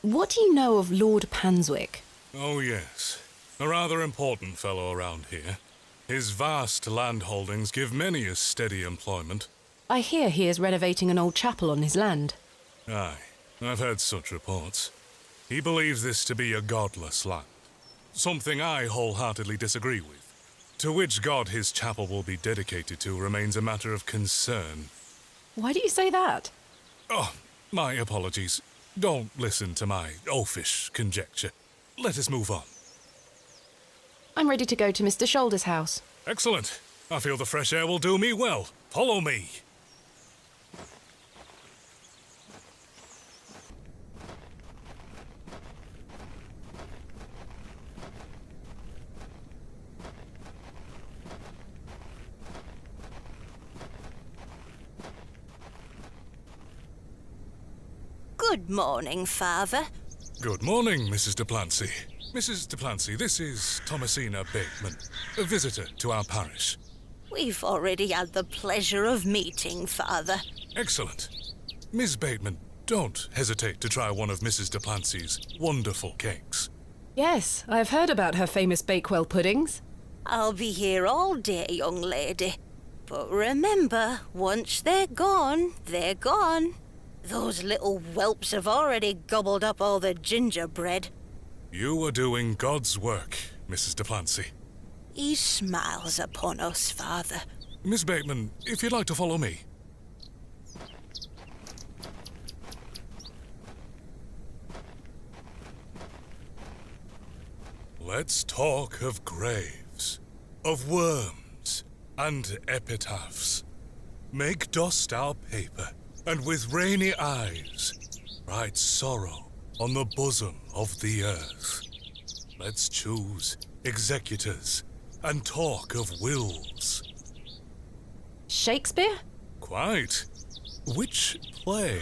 What do you know of Lord Panswick? Oh, yes. A rather important fellow around here. His vast land holdings give many a steady employment. I hear he is renovating an old chapel on his land. Aye, I've heard such reports. He believes this to be a godless land. Something I wholeheartedly disagree with. To which god his chapel will be dedicated to remains a matter of concern. Why do you say that? Oh, my apologies. Don't listen to my oafish conjecture. Let us move on. I'm ready to go to Mr. Shoulder's house. Excellent. I feel the fresh air will do me well. Follow me. Good morning, Father. Good morning, Mrs. Duplancy. Mrs. Duplancy, this is Thomasina Bateman, a visitor to our parish. We've already had the pleasure of meeting, Father. Excellent. Miss Bateman, don't hesitate to try one of Mrs. Duplancy's wonderful cakes. Yes, I've heard about her famous Bakewell puddings. I'll be here all day, young lady. But remember, once they're gone, they're gone. Those little whelps have already gobbled up all the gingerbread. You are doing God's work, Mrs. Duplancy. He smiles upon us, Father. Miss Bateman, if you'd like to follow me. Let's talk of graves, of worms, and epitaphs. Make dust our paper, and with rainy eyes, write sorrow on the bosom of the earth. Let's choose executors and talk of wills. Shakespeare? Quite. Which play?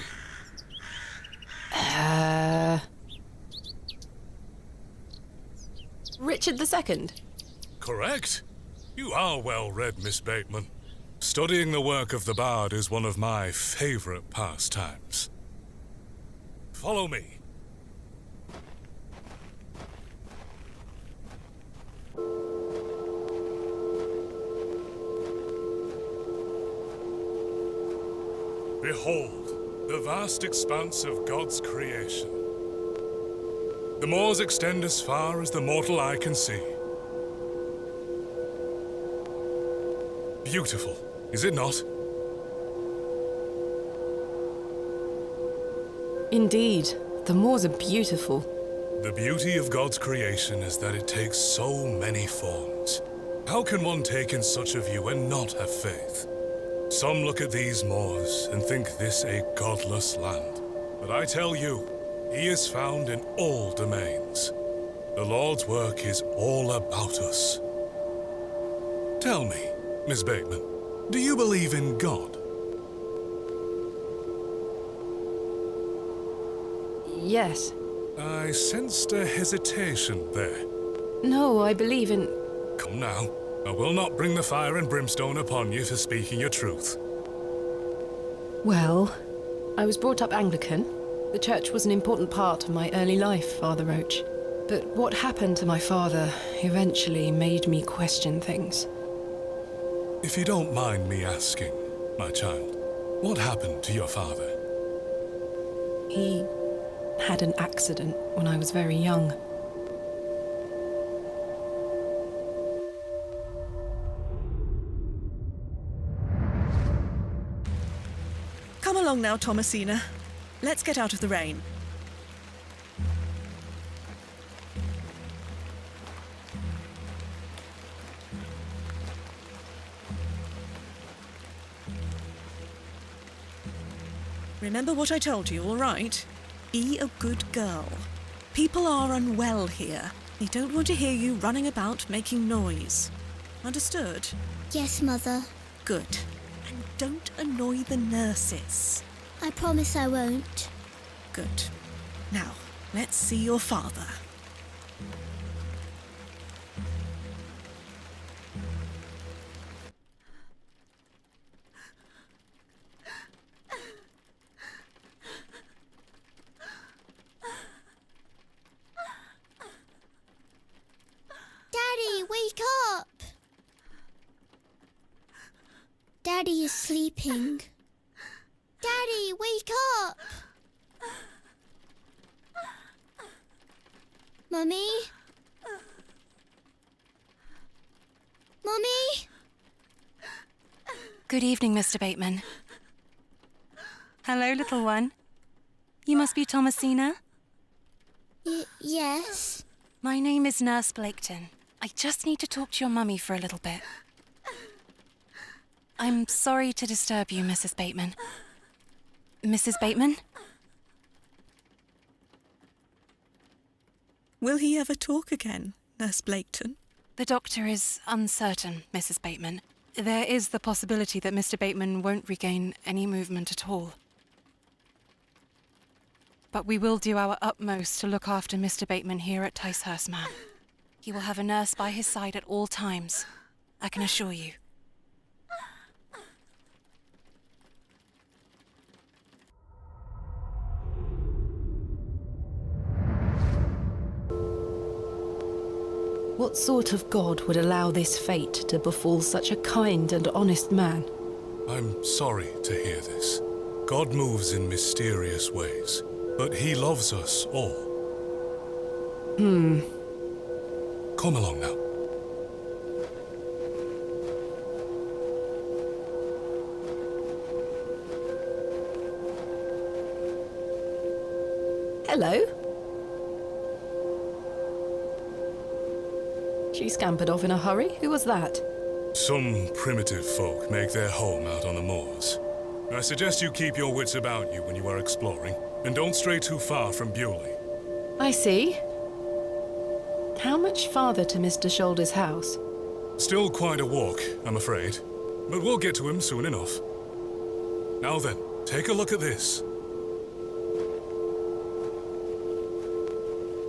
Richard II? Correct. You are well read, Miss Bateman. Studying the work of the bard is one of my favorite pastimes. Follow me. Behold, the vast expanse of God's creation. The moors extend as far as the mortal eye can see. Beautiful, is it not? Indeed, the moors are beautiful. The beauty of God's creation is that it takes so many forms. How can one take in such a view and not have faith? Some look at these moors and think this a godless land. But I tell you, he is found in all domains. The Lord's work is all about us. Tell me, Miss Bateman, do you believe in God? Yes. I sensed a hesitation there. No, I believe in... Come now, I will not bring the fire and brimstone upon you for speaking your truth. Well, I was brought up Anglican. The church was an important part of my early life, Father Roach. But what happened to my father eventually made me question things. If you don't mind me asking, my child, what happened to your father? He had an accident when I was very young. Come along now, Thomasina. Let's get out of the rain. Remember what I told you, all right? Be a good girl. People are unwell here. They don't want to hear you running about making noise. Understood? Yes, Mother. Good. And don't annoy the nurses. I promise I won't. Good. Now, let's see your father. wake up! Daddy is sleeping. Daddy, wake up! Mummy? Mummy? Good evening, Mr. Bateman. Hello, little one. You must be Thomasina? Yes. My name is Nurse Blaketon. I just need to talk to your mummy for a little bit. I'm sorry to disturb you, Mrs. Bateman. Mrs. Bateman? Will he ever talk again, Nurse Blaketon? The doctor is uncertain, Mrs. Bateman. There is the possibility that Mr. Bateman won't regain any movement at all. But we will do our utmost to look after Mr. Bateman here at Ticehurst, ma'am. He will have a nurse by his side at all times, I can assure you. What sort of God would allow this fate to befall such a kind and honest man? I'm sorry to hear this. God moves in mysterious ways, but he loves us all. Come along now. Hello? She scampered off in a hurry. Who was that? Some primitive folk make their home out on the moors. I suggest you keep your wits about you when you are exploring, and don't stray too far from Bewley. I see. How much farther to Mr. Shoulder's house? Still quite a walk, I'm afraid, but we'll get to him soon enough. Now then, take a look at this.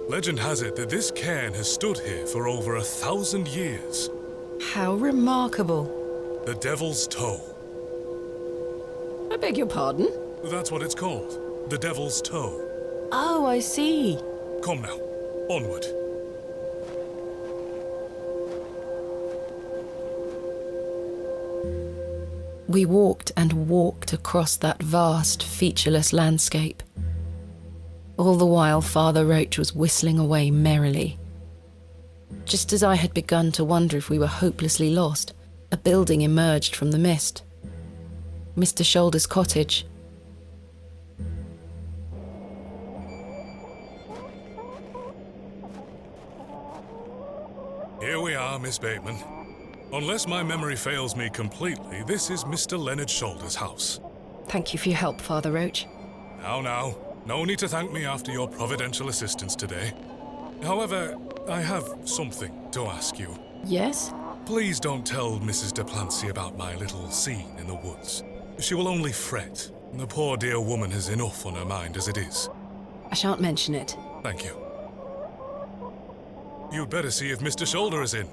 Legend has it that this cairn has stood here for over 1,000 years. How remarkable. The Devil's Toe. I beg your pardon? That's what it's called. The Devil's Toe. Oh, I see. Come now, onward. We walked and walked across that vast, featureless landscape. All the while, Father Roach was whistling away merrily. Just as I had begun to wonder if we were hopelessly lost, a building emerged from the mist. Mr. Shoulder's cottage. Here we are, Miss Bateman. Unless my memory fails me completely, this is Mr. Leonard Shoulder's house. Thank you for your help, Father Roach. Now, no need to thank me after your providential assistance today. However, I have something to ask you. Yes? Please don't tell Mrs. de Plancy about my little scene in the woods. She will only fret. The poor dear woman has enough on her mind as it is. I shan't mention it. Thank you. You'd better see if Mr. Shoulder is in.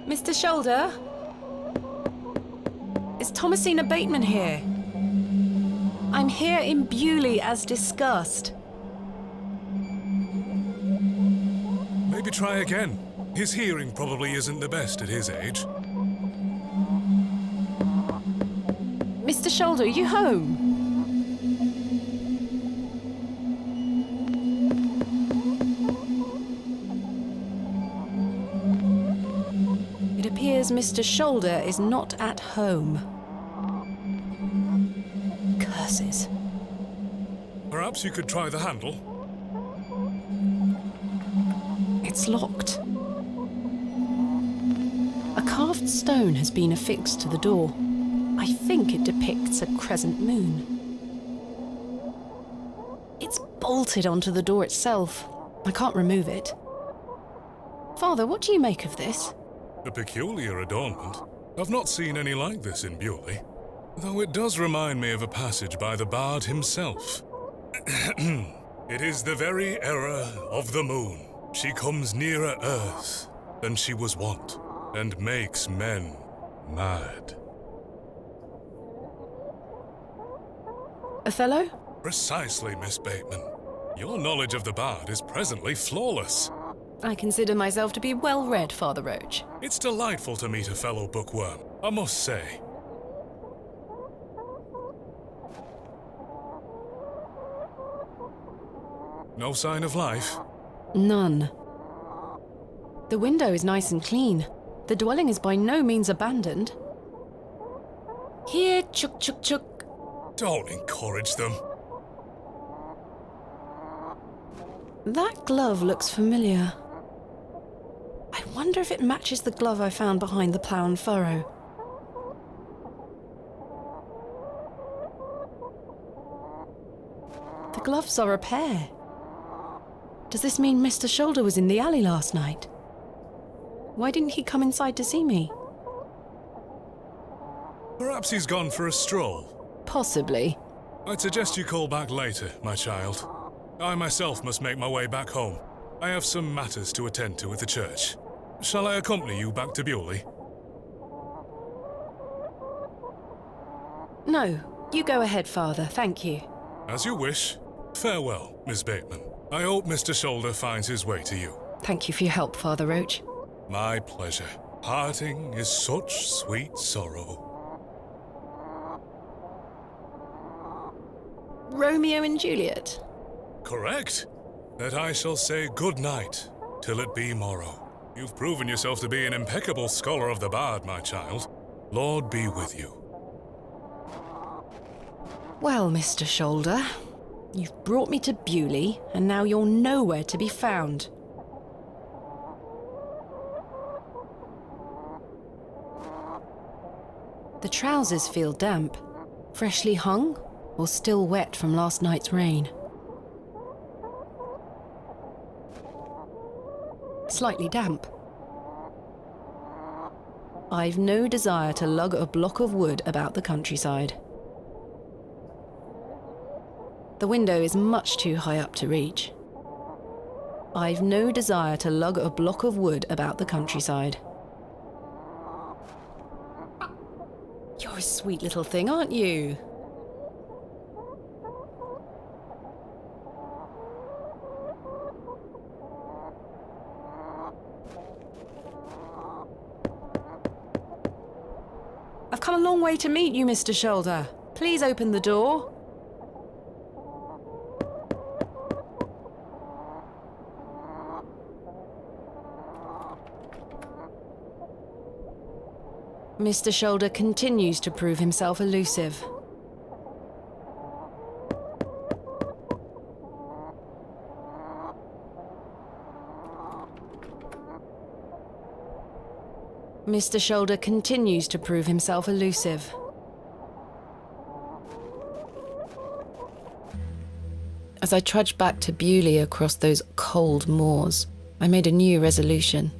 Mr. Shoulder? Is Thomasina Bateman here? I'm here in Bewley as discussed. Maybe try again. His hearing probably isn't the best at his age. Mr. Shoulder, are you home? It appears Mr. Shoulder is not at home. Curses. Perhaps you could try the handle. It's locked. A carved stone has been affixed to the door. I think it depicts a crescent moon. It's bolted onto the door itself. I can't remove it. Father, what do you make of this? A peculiar adornment. I've not seen any like this in Bewley, though it does remind me of a passage by the bard himself. It is the very error of the moon. She comes nearer earth than she was wont, and makes men mad. Othello? Precisely, Miss Bateman. Your knowledge of the bard is presently flawless. I consider myself to be well-read, Father Roach. It's delightful to meet a fellow bookworm, I must say. No sign of life? None. The window is nice and clean. The dwelling is by no means abandoned. Here, chuk chuk chuk. Don't encourage them. That glove looks familiar. I wonder if it matches the glove I found behind the plough and furrow. The gloves are a pair. Does this mean Mr. Shoulder was in the alley last night? Why didn't he come inside to see me? Perhaps he's gone for a stroll. Possibly. I'd suggest you call back later, my child. I myself must make my way back home. I have some matters to attend to at the church. Shall I accompany you back to Bewley? No, you go ahead, Father, thank you. As you wish. Farewell, Miss Bateman. I hope Mr. Shoulder finds his way to you. Thank you for your help, Father Roach. My pleasure. Parting is such sweet sorrow. Romeo and Juliet? Correct. That I shall say good night, till it be morrow. You've proven yourself to be an impeccable scholar of the bard, my child. Lord be with you. Well, Mr. Shoulder, you've brought me to Bewley, and now you're nowhere to be found. The trousers feel damp. Freshly hung, or still wet from last night's rain? Slightly damp. I've no desire to lug a block of wood about the countryside. The window is much too high up to reach. I've no desire to lug a block of wood about the countryside. You're a sweet little thing, aren't you? I've come a long way to meet you, Mr. Shoulder. Please open the door. Mr. Shoulder continues to prove himself elusive. Mr. Shoulder continues to prove himself elusive. As I trudged back to Bewley across those cold moors, I made a new resolution.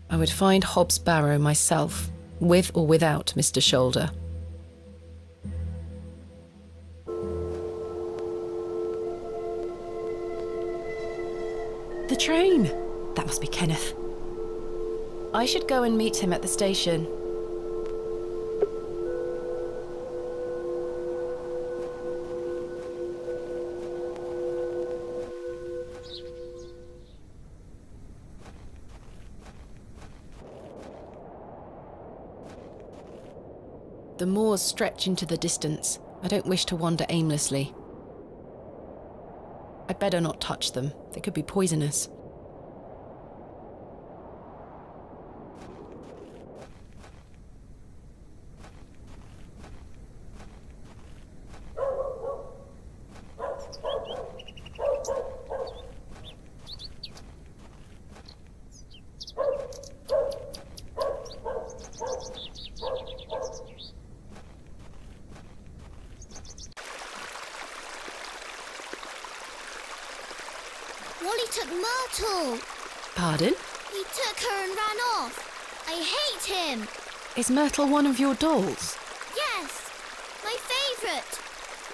I would find Hob's Barrow myself, with or without Mr. Shoulder. The train! That must be Kenneth. I should go and meet him at the station. The moors stretch into the distance. I don't wish to wander aimlessly. I'd better not touch them. They could be poisonous. Wally took Myrtle. Pardon? He took her and ran off. I hate him. Is Myrtle one of your dolls? Yes, my favourite.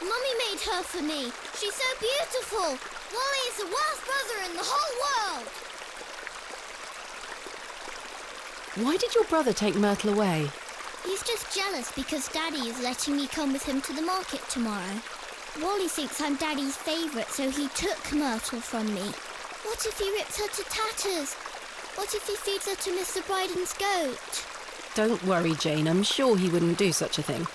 Mummy made her for me. She's so beautiful. Wally is the worst brother in the whole world. Why did your brother take Myrtle away? He's just jealous because Daddy is letting me come with him to the market tomorrow. Wally thinks I'm Daddy's favourite, so he took Myrtle from me. What if he rips her to tatters? What if he feeds her to Mr. Bryden's goat? Don't worry, Jane. I'm sure he wouldn't do such a thing.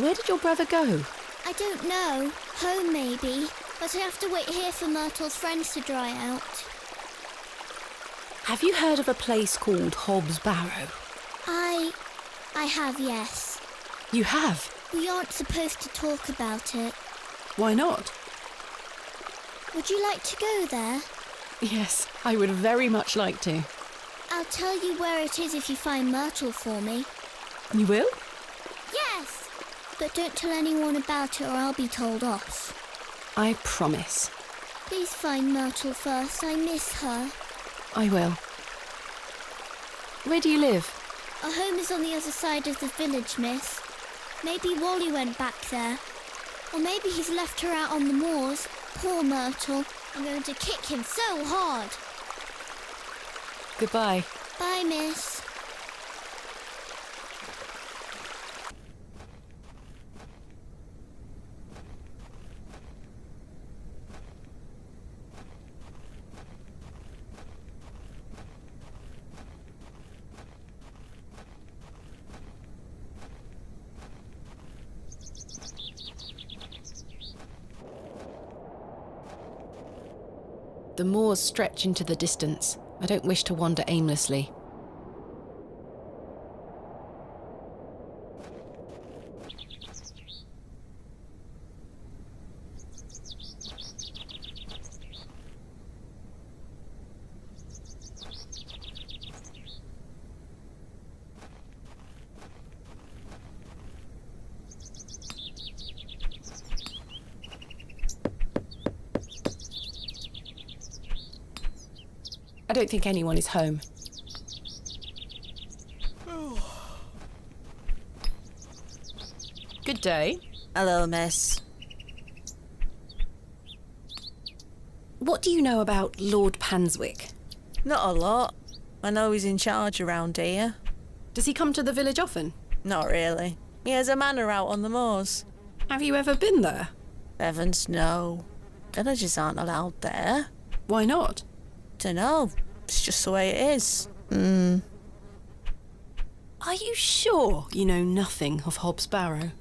Where did your brother go? I don't know. Home, maybe. But I have to wait here for Myrtle's friends to dry out. Have you heard of a place called Hob's Barrow? I have, yes. You have? We aren't supposed to talk about it. Why not? Would you like to go there? Yes, I would very much like to. I'll tell you where it is if you find Myrtle for me. You will? Yes! But don't tell anyone about it or I'll be told off. I promise. Please find Myrtle first. I miss her. I will. Where do you live? Our home is on the other side of the village, miss. Maybe Wally went back there. Or maybe he's left her out on the moors. Poor Myrtle. I'm going to kick him so hard. Goodbye. Bye, miss. The moors stretch into the distance. I don't wish to wander aimlessly. I don't think anyone is home. Good day. Hello, miss. What do you know about Lord Panswick? Not a lot. I know he's in charge around here. Does he come to the village often? Not really. He has a manor out on the moors. Have you ever been there? Heavens, no. Villagers aren't allowed there. Why not? Dunno. It's just the way it is. Are you sure you know nothing of Hob's Barrow?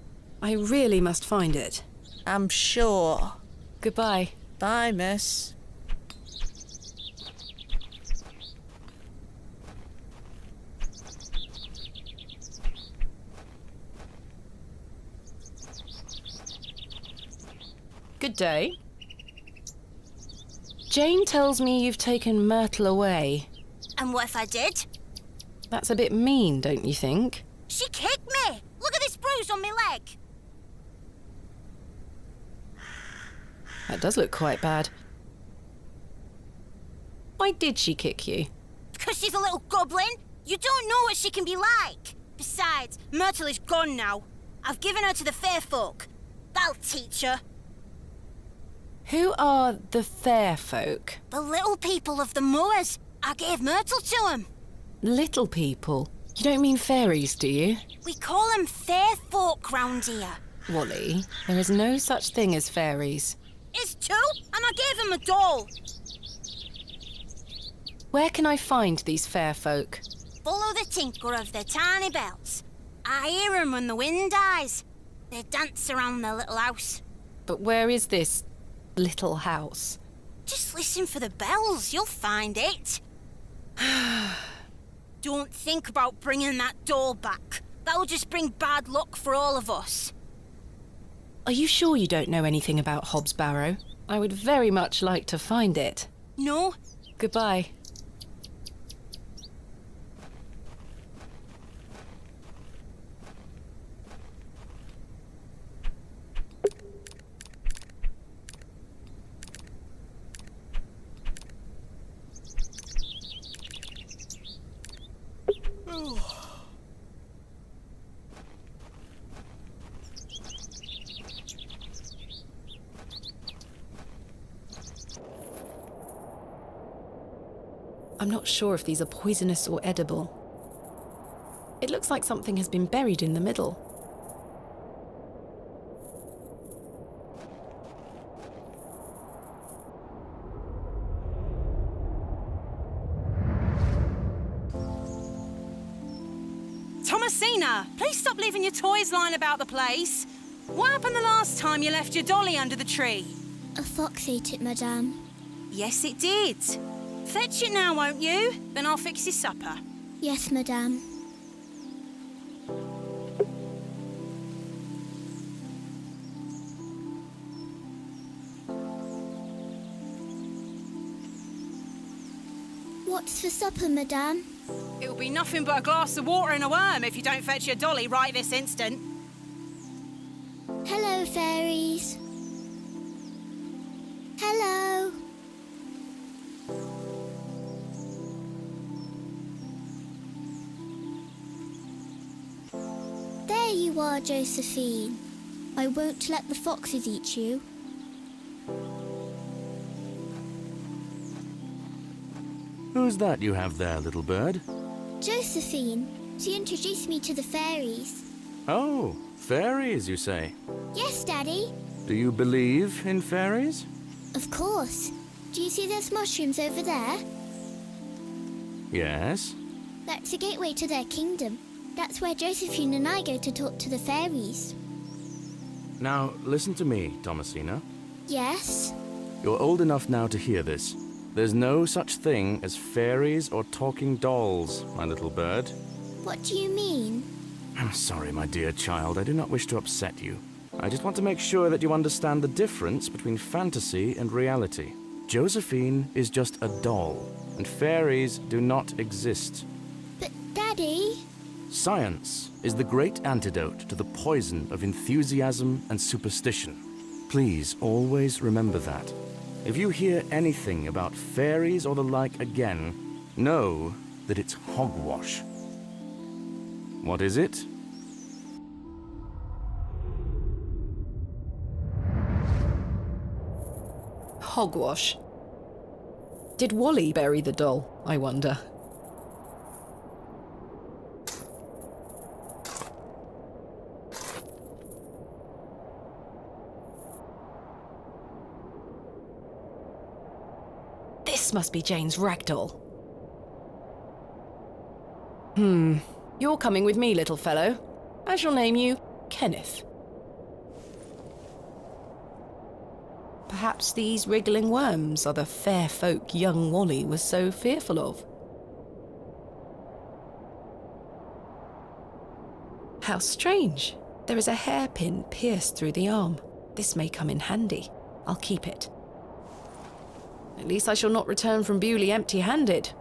I really must find it. I'm sure. Goodbye. Bye, miss. Good day. Jane tells me you've taken Myrtle away. And what if I did? That's a bit mean, don't you think? She kicked me! Look at this bruise on my leg! That does look quite bad. Why did she kick you? Because she's a little goblin. You don't know what she can be like. Besides, Myrtle is gone now. I've given her to the fair folk. That'll teach her. Who are the fair folk? The little people of the moors. I gave Myrtle to them. Little people? You don't mean fairies, do you? We call them fair folk round here. Wally, there is no such thing as fairies. It's two, and I gave them a doll. Where can I find these fair folk? Follow the tinkle of their tiny bells. I hear them when the wind dies. They dance around their little house. But where is this little house? Just listen for the bells, you'll find it. Don't think about bringing that doll back. That'll just bring bad luck for all of us. Are you sure you don't know anything about Hob's Barrow? I would very much like to find it. No? Goodbye. I'm not sure if these are poisonous or edible. It looks like something has been buried in the middle. Thomasina, please stop leaving your toys lying about the place. What happened the last time you left your dolly under the tree? A fox ate it, madame. Yes, it did. Fetch it now, won't you? Then I'll fix your supper. Yes, madame. What's for supper, madame? It'll be nothing but a glass of water and a worm if you don't fetch your dolly right this instant. Hello, fairies. Hello. There you are, Josephine. I won't let the foxes eat you. Who's that you have there, little bird? Josephine. She introduced me to the fairies. Oh, fairies, you say? Yes, Daddy. Do you believe in fairies? Of course. Do you see those mushrooms over there? Yes. That's a gateway to their kingdom. That's where Josephine and I go to talk to the fairies. Now, listen to me, Thomasina. Yes? You're old enough now to hear this. There's no such thing as fairies or talking dolls, my little bird. What do you mean? I'm sorry, my dear child. I do not wish to upset you. I just want to make sure that you understand the difference between fantasy and reality. Josephine is just a doll, and fairies do not exist. But, Daddy... Science is the great antidote to the poison of enthusiasm and superstition. Please always remember that. If you hear anything about fairies or the like again, know that it's hogwash. What is it? Hogwash. Did Wally bury the doll, I wonder? This must be Jane's ragdoll. You're coming with me, little fellow. I shall name you Kenneth. Perhaps these wriggling worms are the fair folk young Wally was so fearful of. How strange. There is a hairpin pierced through the arm. This may come in handy. I'll keep it. At least I shall not return from Bewley empty-handed.